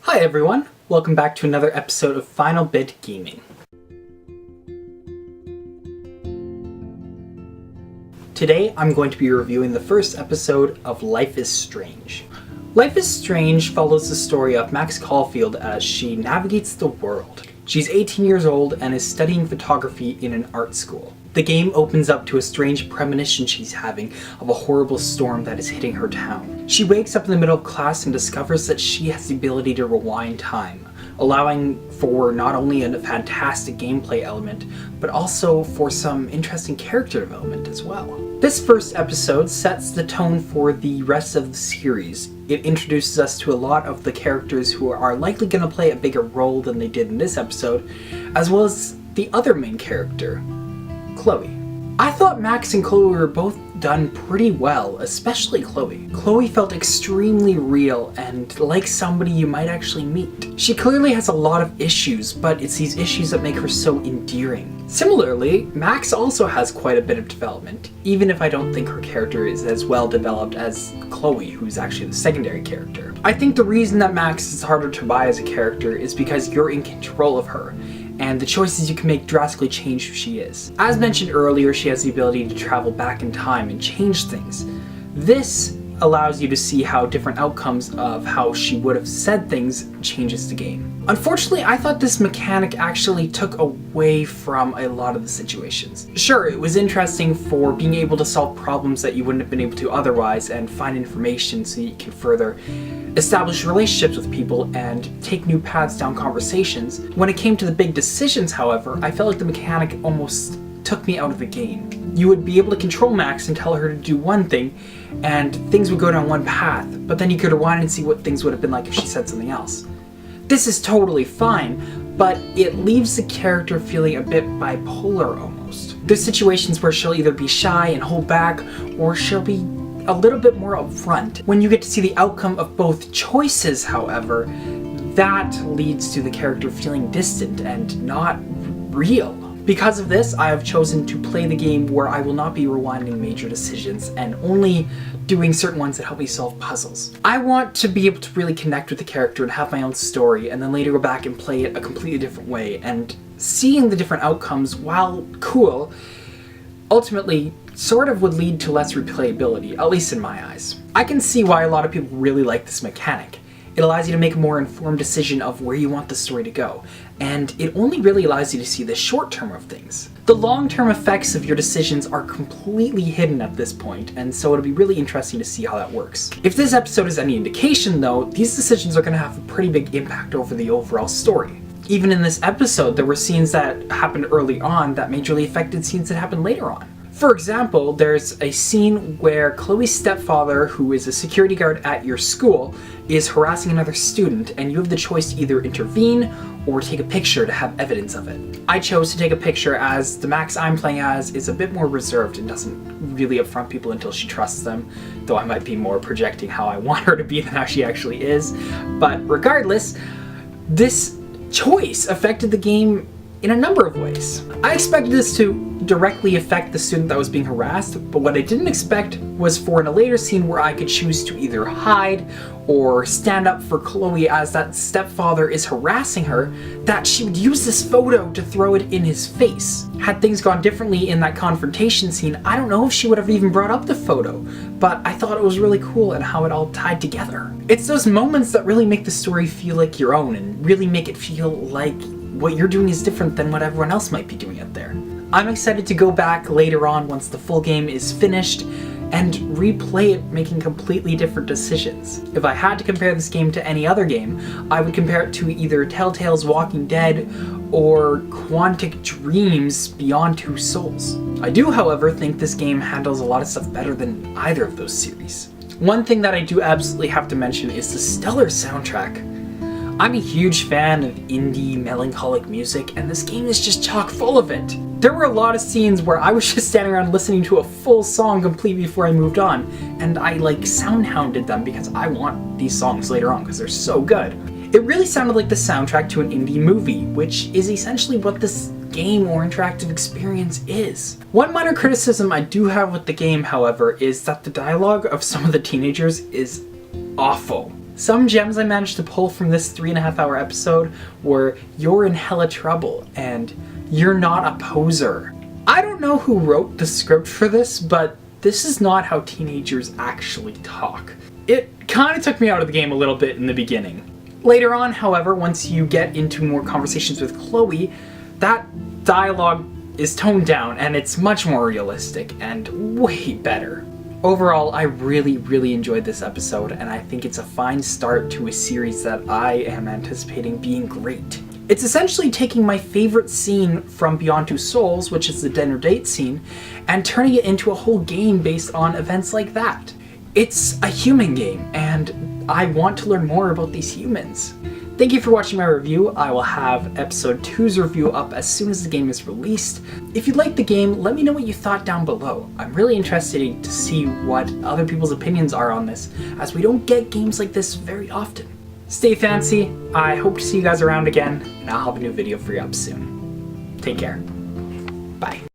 Hi everyone, welcome back to another episode of Final Bit Gaming. Today I'm going to be reviewing the first episode of Life is Strange. Life is Strange follows the story of Max Caulfield as she navigates the world. She's 18 years old and is studying photography in an art school. The game opens up to a strange premonition she's having of a horrible storm that is hitting her town. She wakes up in the middle of class and discovers that she has the ability to rewind time, allowing for not only a fantastic gameplay element, but also for some interesting character development as well. This first episode sets the tone for the rest of the series. It introduces us to a lot of the characters who are likely going to play a bigger role than they did in this episode, as well as the other main character, Chloe. I thought Max and Chloe were both done pretty well, especially Chloe. Chloe felt extremely real and like somebody you might actually meet. She clearly has a lot of issues, but it's these issues that make her so endearing. Similarly, Max also has quite a bit of development, even if I don't think her character is as well developed as Chloe, who's actually the secondary character. I think the reason that Max is harder to buy as a character is because you're in control of her, and the choices you can make drastically change who she is. As mentioned earlier, she has the ability to travel back in time and change things. This allows you to see how different outcomes of how she would have said things changes the game. Unfortunately, I thought this mechanic actually took away from a lot of the situations. Sure, it was interesting for being able to solve problems that you wouldn't have been able to otherwise and find information so you can further establish relationships with people and take new paths down conversations. When it came to the big decisions, however, I felt like the mechanic almost took me out of the game. You would be able to control Max and tell her to do one thing, and things would go down one path, but then you could rewind and see what things would have been like if she said something else. This is totally fine, but it leaves the character feeling a bit bipolar almost. There's situations where she'll either be shy and hold back, or she'll be a little bit more upfront. When you get to see the outcome of both choices, however, that leads to the character feeling distant and not real. Because of this, I have chosen to play the game where I will not be rewinding major decisions and only doing certain ones that help me solve puzzles. I want to be able to really connect with the character and have my own story, and then later go back and play it a completely different way, and seeing the different outcomes, while cool, ultimately sort of would lead to less replayability, at least in my eyes. I can see why a lot of people really like this mechanic. It allows you to make a more informed decision of where you want the story to go, and it only really allows you to see the short term of things. The long-term effects of your decisions are completely hidden at this point, and so it'll be really interesting to see how that works. If this episode is any indication though, these decisions are going to have a pretty big impact over the overall story. Even in this episode, there were scenes that happened early on that majorly affected scenes that happened later on. For example, there's a scene where Chloe's stepfather, who is a security guard at your school, is harassing another student, and you have the choice to either intervene or take a picture to have evidence of it. I chose to take a picture as the Max I'm playing as is a bit more reserved and doesn't really upfront people until she trusts them, though I might be more projecting how I want her to be than how she actually is. But regardless, this choice affected the game in a number of ways. I expected this to directly affect the student that was being harassed, but what I didn't expect was for in a later scene where I could choose to either hide or stand up for Chloe as that stepfather is harassing her, that she would use this photo to throw it in his face. Had things gone differently in that confrontation scene, I don't know if she would have even brought up the photo, but I thought it was really cool and how it all tied together. It's those moments that really make the story feel like your own and really make it feel like what you're doing is different than what everyone else might be doing out there. I'm excited to go back later on once the full game is finished and replay it making completely different decisions. If I had to compare this game to any other game, I would compare it to either Telltale's Walking Dead or Quantic Dream's Beyond Two Souls. I do, however, think this game handles a lot of stuff better than either of those series. One thing that I do absolutely have to mention is the stellar soundtrack. I'm a huge fan of indie, melancholic music, and this game is just chock full of it. There were a lot of scenes where I was just standing around listening to a full song complete before I moved on, and I soundhounded them because I want these songs later on because they're so good. It really sounded like the soundtrack to an indie movie, which is essentially what this game or interactive experience is. One minor criticism I do have with the game, however, is that the dialogue of some of the teenagers is awful. Some gems I managed to pull from this 3.5-hour episode were "You're in hella trouble" and "You're not a poser." I don't know who wrote the script for this, but this is not how teenagers actually talk. It kind of took me out of the game a little bit in the beginning. Later on, however, once you get into more conversations with Chloe, that dialogue is toned down and it's much more realistic and way better. Overall, I really enjoyed this episode, and I think it's a fine start to a series that I am anticipating being great. It's essentially taking my favorite scene from Beyond Two Souls, which is the dinner date scene, and turning it into a whole game based on events like that. It's a human game, and I want to learn more about these humans. Thank you for watching my review. I will have episode 2's review up as soon as the game is released. If you liked the game, let me know what you thought down below. I'm really interested to see what other people's opinions are on this, as we don't get games like this very often. Stay fancy. I hope to see you guys around again, and I'll have a new video for you up soon. Take care. Bye.